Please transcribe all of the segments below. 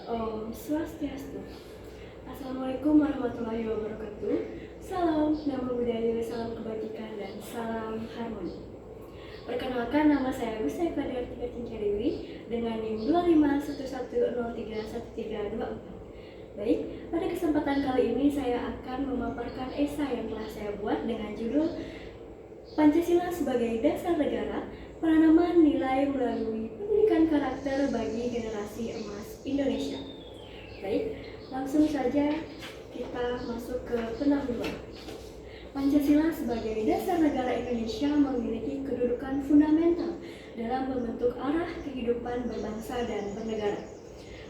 Om Swastiastu. Assalamualaikum warahmatullahi wabarakatuh. Salam, nama budaya, salam kebajikan, dan salam harmoni. Perkenalkan, nama saya Agus Saifadar Tika Cinca Dewi dengan NIM 2511031324. Baik, pada kesempatan kali ini saya akan memaparkan esai yang telah saya buat dengan judul Pancasila sebagai Dasar Negara, Penanaman Nilai Melalui Pendidikan Karakter bagi Generasi Emas Indonesia. Baik, langsung saja kita masuk ke pendahuluan. Pancasila sebagai dasar negara Indonesia memiliki kedudukan fundamental dalam membentuk arah kehidupan berbangsa dan bernegara.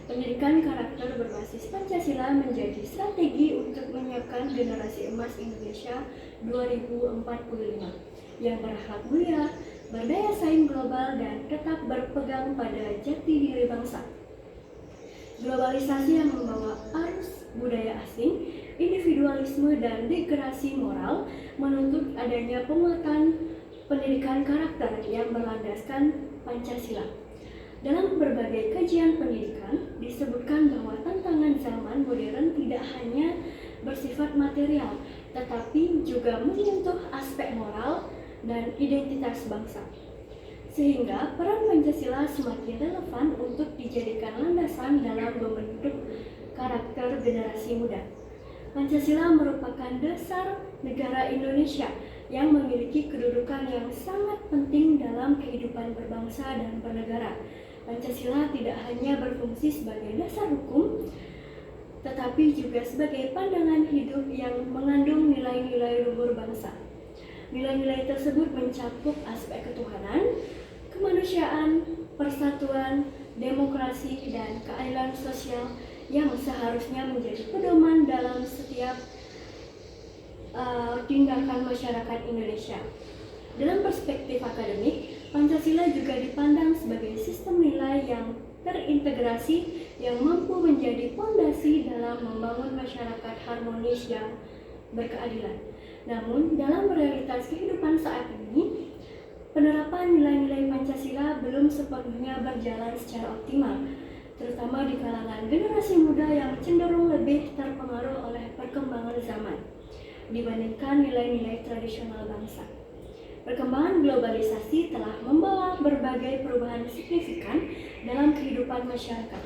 Pendidikan karakter berbasis Pancasila menjadi strategi untuk menyiapkan generasi emas Indonesia 2045 yang berakhlak mulia, berdaya saing global, dan tetap berpegang pada jati diri bangsa. Globalisasi yang membawa arus budaya asing, individualisme, dan degradasi moral menuntut adanya penguatan pendidikan karakter yang berlandaskan Pancasila. Dalam berbagai kajian pendidikan, disebutkan bahwa tantangan zaman modern tidak hanya bersifat material, tetapi juga menyentuh aspek moral dan identitas bangsa. Sehingga peran Pancasila semakin relevan untuk dijadikan landasan dalam membentuk karakter generasi muda. Pancasila merupakan dasar negara Indonesia yang memiliki kedudukan yang sangat penting dalam kehidupan berbangsa dan bernegara. Pancasila tidak hanya berfungsi sebagai dasar hukum, tetapi juga sebagai pandangan hidup yang mengandung nilai-nilai luhur bangsa. Nilai-nilai tersebut mencakup aspek ketuhanan, kemanusiaan, persatuan, demokrasi, dan keadilan sosial yang seharusnya menjadi pedoman dalam setiap tindakan masyarakat Indonesia. Dalam perspektif akademik, Pancasila juga dipandang sebagai sistem nilai yang terintegrasi yang mampu menjadi fondasi dalam membangun masyarakat harmonis yang berkeadilan. Namun, dalam realitas kehidupan saat ini, penerapan nilai-nilai Pancasila belum sepenuhnya berjalan secara optimal, terutama di kalangan generasi muda yang cenderung lebih terpengaruh oleh perkembangan zaman dibandingkan nilai-nilai tradisional bangsa. Perkembangan globalisasi telah membawa berbagai perubahan signifikan dalam kehidupan masyarakat.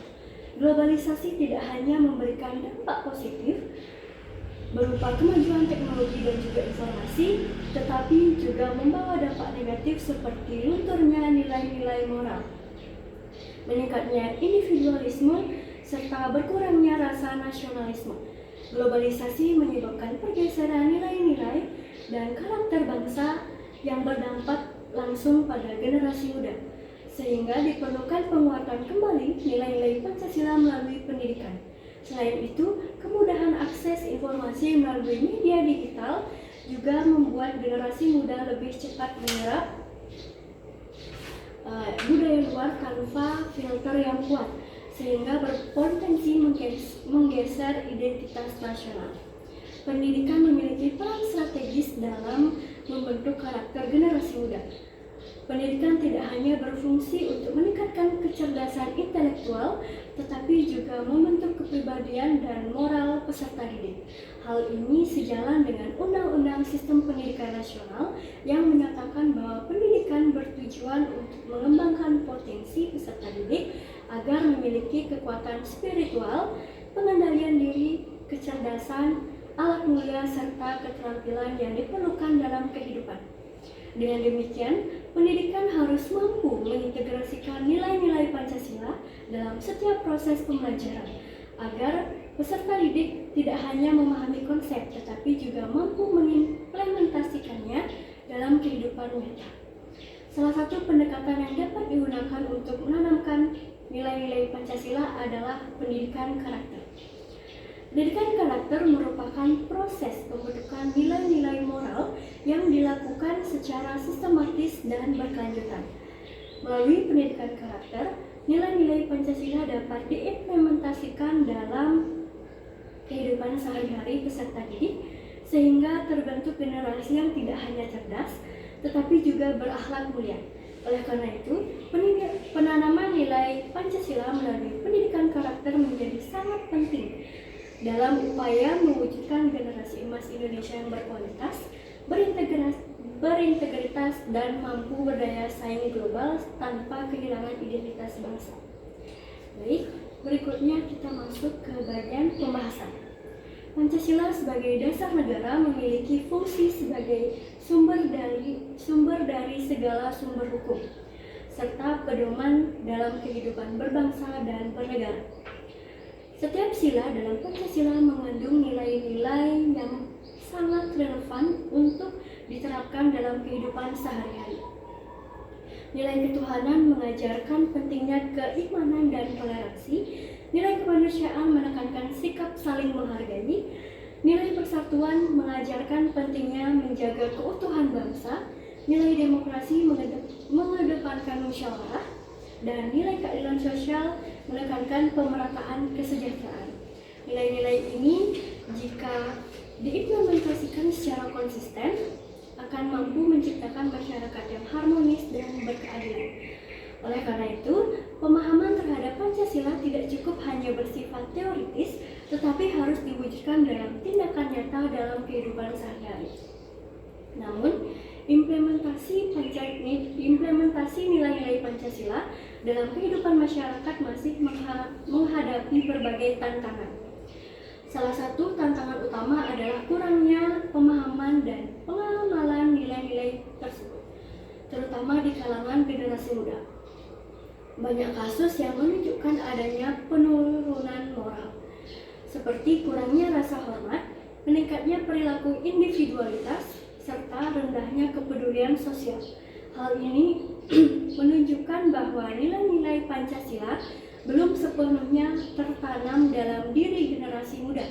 Globalisasi tidak hanya memberikan dampak positif berupa kemajuan teknologi dan juga informasi, tetapi juga membawa dampak negatif seperti lunturnya nilai-nilai moral, meningkatnya individualisme, serta berkurangnya rasa nasionalisme. Globalisasi menyebabkan pergeseran nilai-nilai dan karakter bangsa yang berdampak langsung pada generasi muda, sehingga diperlukan penguatan kembali nilai-nilai Pancasila melalui pendidikan. Selain itu, kemudahan akses informasi melalui media digital juga membuat generasi muda lebih cepat menyerap budaya luar tanpa filter yang kuat, sehingga berpotensi menggeser identitas nasional. Pendidikan memiliki peran strategis dalam membentuk karakter generasi muda. Pendidikan tidak hanya berfungsi untuk meningkatkan kecerdasan intelektual, tetapi juga membentuk kepribadian dan moral peserta didik. Hal ini sejalan dengan Undang-Undang Sistem Pendidikan Nasional yang menyatakan bahwa pendidikan bertujuan untuk mengembangkan potensi peserta didik agar memiliki kekuatan spiritual, pengendalian diri, kecerdasan, alat mulia, serta keterampilan yang diperlukan dalam kehidupan. Dengan demikian, pendidikan harus mampu mengintegrasikan nilai-nilai Pancasila dalam setiap proses pembelajaran, agar peserta didik tidak hanya memahami konsep, tetapi juga mampu mengimplementasikannya dalam kehidupan nyata. Salah satu pendekatan yang dapat digunakan untuk menanamkan nilai-nilai Pancasila adalah pendidikan karakter. Pendidikan karakter merupakan proses pembentukan nilai-nilai moral yang dilakukan secara sistematis dan berkelanjutan. Melalui pendidikan karakter, nilai-nilai Pancasila dapat diimplementasikan dalam kehidupan sehari-hari peserta didik, sehingga terbentuk generasi yang tidak hanya cerdas, tetapi juga berakhlak mulia. Oleh karena itu, penanaman nilai Pancasila melalui pendidikan karakter karakter menjadi sangat penting dalam upaya mewujudkan generasi emas Indonesia yang berkualitas, berintegritas, dan mampu berdaya saing global tanpa kehilangan identitas bangsa. Baik, berikutnya kita masuk ke bagian pembahasan. Pancasila sebagai dasar negara memiliki fungsi sebagai sumber dari segala sumber hukum, serta pedoman dalam kehidupan berbangsa dan bernegara. Setiap sila dalam Pancasila mengandung nilai-nilai yang sangat relevan untuk diterapkan dalam kehidupan sehari-hari. Nilai ketuhanan mengajarkan pentingnya keimanan dan toleransi. Nilai kemanusiaan menekankan sikap saling menghargai. Nilai persatuan mengajarkan pentingnya menjaga keutuhan bangsa. Nilai demokrasi mengedepankan musyawarah. Dan nilai keadilan sosial menekankan pemerataan kesejahteraan. Nilai-nilai ini jika diimplementasikan secara konsisten akan mampu menciptakan masyarakat yang harmonis dan berkeadilan. Oleh karena itu, pemahaman terhadap Pancasila tidak cukup hanya bersifat teoritis, tetapi harus diwujudkan dalam tindakan nyata dalam kehidupan sehari-hari. Namun, implementasi nilai-nilai Pancasila dalam kehidupan masyarakat masih menghadapi berbagai tantangan. Salah satu tantangan utama adalah kurangnya pemahaman dan pengamalan nilai-nilai tersebut, terutama di kalangan generasi muda. Banyak kasus yang menunjukkan adanya penurunan moral, seperti kurangnya rasa hormat, meningkatnya perilaku individualitas, serta rendahnya kepedulian sosial. Hal ini menunjukkan bahwa nilai-nilai Pancasila belum sepenuhnya tertanam dalam diri generasi muda.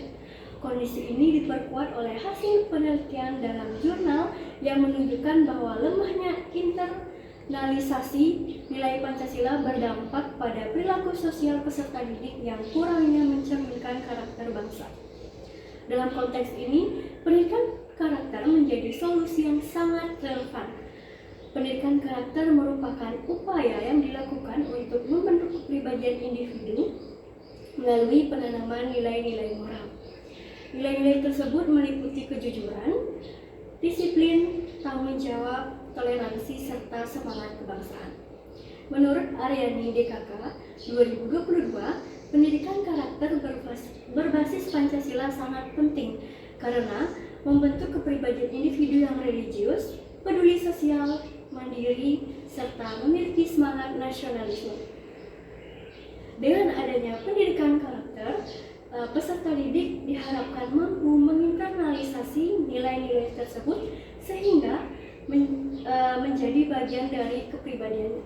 Kondisi ini diperkuat oleh hasil penelitian dalam jurnal yang menunjukkan bahwa lemahnya internalisasi nilai Pancasila berdampak pada perilaku sosial peserta didik yang kurangnya mencerminkan karakter bangsa. Dalam konteks ini, pendidikan karakter menjadi solusi yang sangat relevan. Pendidikan karakter merupakan upaya yang dilakukan untuk membentuk kepribadian individu melalui penanaman nilai-nilai moral. Nilai-nilai tersebut meliputi kejujuran, disiplin, tanggung jawab, toleransi, serta semangat kebangsaan. Menurut Aryani DKK 2022, pendidikan karakter berbasis Pancasila sangat penting karena membentuk kepribadian individu yang religius, peduli sosial, mandiri, serta memiliki semangat nasionalisme. Dengan adanya pendidikan karakter, peserta didik diharapkan mampu menginternalisasi nilai-nilai tersebut sehingga menjadi bagian dari kepribadiannya.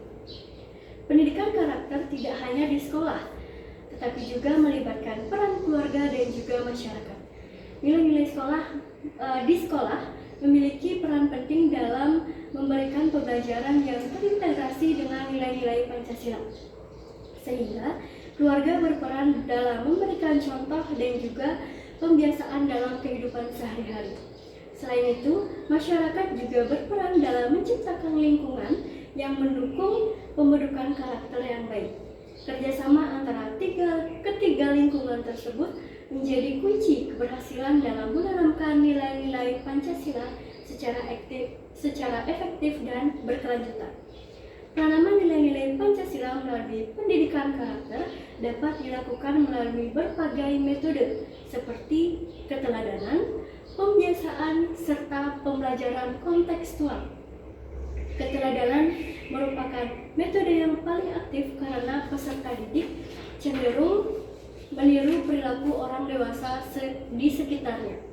Pendidikan karakter tidak hanya di sekolah, tetapi juga melibatkan peran keluarga dan juga masyarakat. Nilai-nilai di sekolah memiliki peran penting dalam memberikan pembelajaran yang terintegrasi dengan nilai-nilai Pancasila, sehingga keluarga berperan dalam memberikan contoh dan juga pembiasaan dalam kehidupan sehari-hari. Selain itu, masyarakat juga berperan dalam menciptakan lingkungan yang mendukung pembentukan karakter yang baik. Kerjasama antara ketiga lingkungan tersebut menjadi kunci keberhasilan dalam menanamkan nilai-nilai Pancasila secara efektif dan berkelanjutan. Penanaman nilai-nilai Pancasila melalui pendidikan karakter dapat dilakukan melalui berbagai metode seperti keteladanan, pembiasaan, serta pembelajaran kontekstual. Keteladanan merupakan metode yang paling aktif karena peserta didik cenderung meniru perilaku orang dewasa di sekitarnya.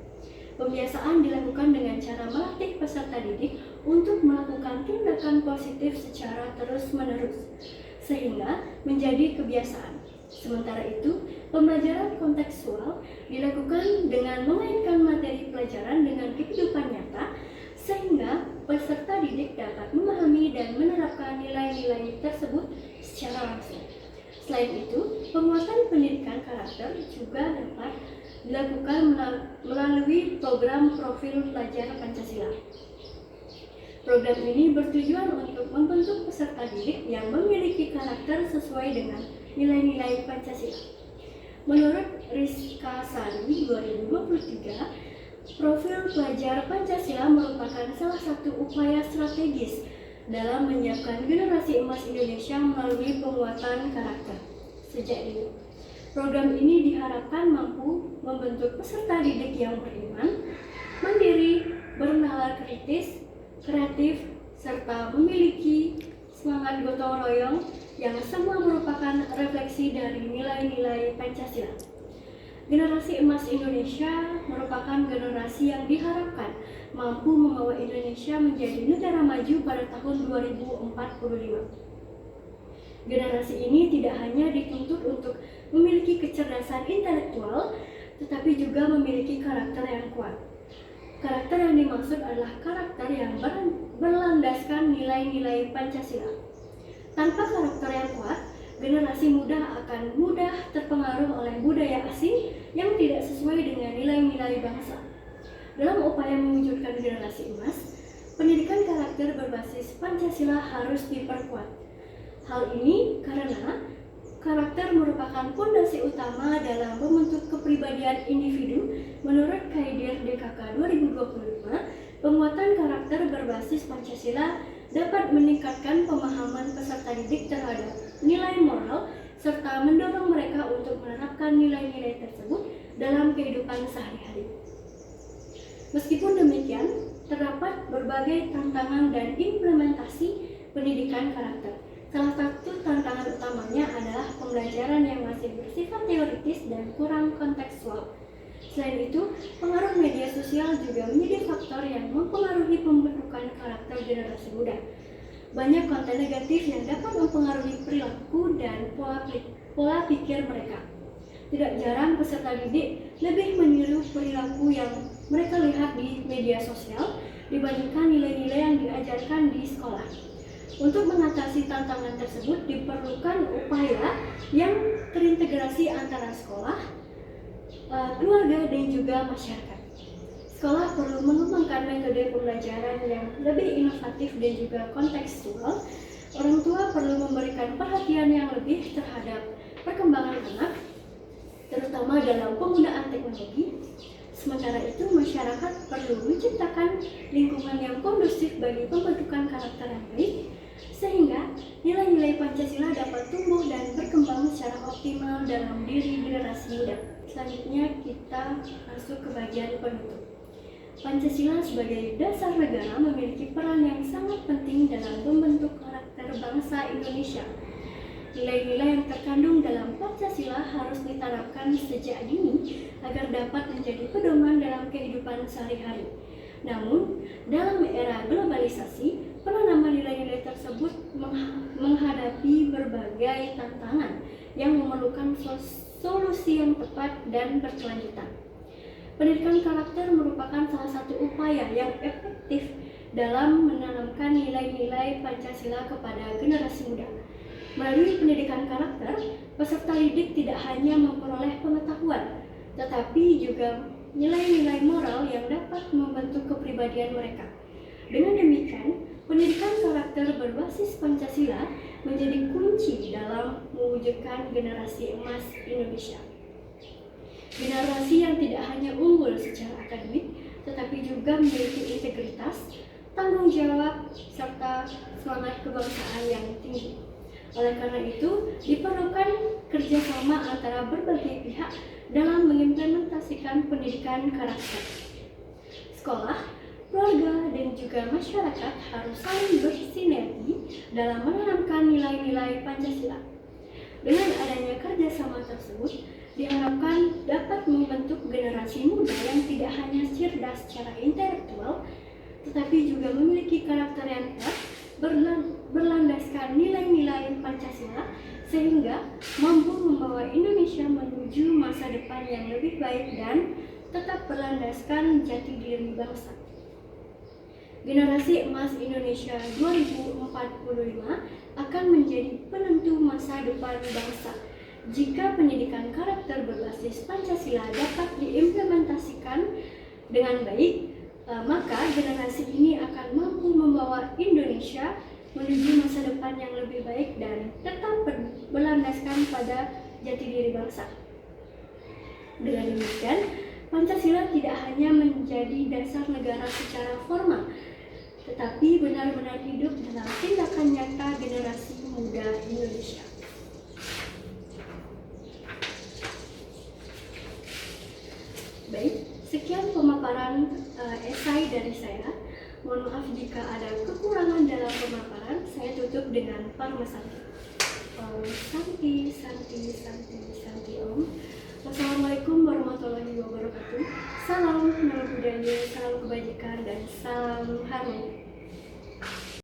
Pembiasaan dilakukan dengan cara melatih peserta didik untuk melakukan tindakan positif secara terus-menerus, sehingga menjadi kebiasaan. Sementara itu, pembelajaran kontekstual dilakukan dengan mengaitkan materi pelajaran dengan kehidupan nyata, sehingga peserta didik dapat memahami dan menerapkan nilai-nilai tersebut secara langsung. Selain itu, penguatan pendidikan karakter juga dapat dilakukan melalui program profil pelajar Pancasila. Program ini bertujuan untuk membentuk peserta didik yang memiliki karakter sesuai dengan nilai-nilai Pancasila. Menurut Rizka Sari 2023, profil pelajar Pancasila merupakan salah satu upaya strategis dalam menyiapkan generasi emas Indonesia melalui penguatan karakter sejak dini. Program ini diharapkan mampu membentuk peserta didik yang beriman, mandiri, bernalar kritis, kreatif, serta memiliki semangat gotong royong yang semua merupakan refleksi dari nilai-nilai Pancasila. Generasi emas Indonesia merupakan generasi yang diharapkan mampu membawa Indonesia menjadi negara maju pada tahun 2045. Generasi ini tidak hanya dituntut untuk memiliki kecerdasan intelektual, tetapi juga memiliki karakter yang kuat. Karakter yang dimaksud adalah karakter yang berlandaskan nilai-nilai Pancasila. Tanpa karakter yang kuat, generasi muda akan mudah terpengaruh oleh budaya asing yang tidak sesuai dengan nilai-nilai bangsa. Dalam upaya mewujudkan generasi emas, pendidikan karakter berbasis Pancasila harus diperkuat. Hal ini karena karakter merupakan fondasi utama dalam membentuk kepribadian individu. Menurut Kaidir DKK 2025, penguatan karakter berbasis Pancasila dapat meningkatkan pemahaman peserta didik terhadap nilai moral serta mendorong mereka untuk menerapkan nilai-nilai tersebut dalam kehidupan sehari-hari. Meskipun demikian, terdapat berbagai tantangan dan implementasi pendidikan karakter. Salah satu tantangan utamanya adalah pembelajaran yang masih bersifat teoritis dan kurang kontekstual. Selain itu, pengaruh media sosial juga menjadi faktor yang mempengaruhi pembentukan karakter generasi muda. Banyak konten negatif yang dapat mempengaruhi perilaku dan pola pikir mereka. Tidak jarang peserta didik lebih meniru perilaku yang mereka lihat di media sosial dibandingkan nilai-nilai yang diajarkan di sekolah. Untuk mengatasi tantangan tersebut diperlukan upaya yang terintegrasi antara sekolah, keluarga, dan juga masyarakat. Sekolah perlu mengembangkan metode pembelajaran yang lebih inovatif dan juga kontekstual. Orang tua perlu memberikan perhatian yang lebih terhadap perkembangan anak, terutama dalam penggunaan teknologi. Sementara itu, masyarakat perlu menciptakan lingkungan yang kondusif bagi pembentukan karakter yang baik, sehingga nilai-nilai Pancasila dapat tumbuh dan berkembang secara optimal dalam diri generasi muda. Selanjutnya kita masuk ke bagian penutup. Pancasila sebagai dasar negara memiliki peran yang sangat penting dalam membentuk karakter bangsa Indonesia. Nilai-nilai yang terkandung dalam Pancasila harus ditanamkan sejak dini agar dapat menjadi pedoman dalam kehidupan sehari-hari. Namun, dalam era globalisasi, penanaman nilai-nilai tersebut menghadapi berbagai tantangan yang memerlukan solusi yang tepat dan berkelanjutan. Pendidikan karakter merupakan salah satu upaya yang efektif dalam menanamkan nilai-nilai Pancasila kepada generasi muda. Melalui pendidikan karakter, peserta didik tidak hanya memperoleh pengetahuan, tetapi juga nilai-nilai moral yang dapat membentuk kepribadian mereka. Dengan demikian, pendidikan karakter berbasis Pancasila menjadi kunci dalam mewujudkan generasi emas Indonesia. Generasi yang tidak hanya unggul secara akademik, tetapi juga memiliki integritas, tanggung jawab, serta semangat kebangsaan yang tinggi. Oleh karena itu, diperlukan kerjasama antara berbagai pihak dalam mengimplementasikan pendidikan karakter. Sekolah, keluarga, dan juga masyarakat harus saling bersinergi dalam menanamkan nilai-nilai Pancasila. Dengan adanya kerjasama tersebut, diharapkan dapat membentuk generasi muda yang tidak hanya cerdas secara intelektual, tetapi juga memiliki karakter yang kuat, berlandaskan nilai-nilai Pancasila, sehingga mampu membawa Indonesia menuju masa depan yang lebih baik dan tetap berlandaskan jati diri bangsa. Generasi emas Indonesia 2045 akan menjadi penentu masa depan bangsa. Jika pendidikan karakter berbasis Pancasila dapat diimplementasikan dengan baik, maka generasi ini akan mampu membawa Indonesia menuju masa depan yang lebih baik dan tetap berlandaskan pada jati diri bangsa. Dengan demikian, Pancasila tidak hanya menjadi dasar negara secara formal, tetapi benar-benar hidup dalam tindakan nyata generasi muda Indonesia. Baik, sekian pemaparan esai dari saya. Mohon maaf jika ada kekurangan dalam pemaparan. Saya tutup dengan Parma Santi. Santi Om. Wassalamualaikum warahmatullahi wabarakatuh. Salam nama budaya, salam kebajikan, dan salam harmoni.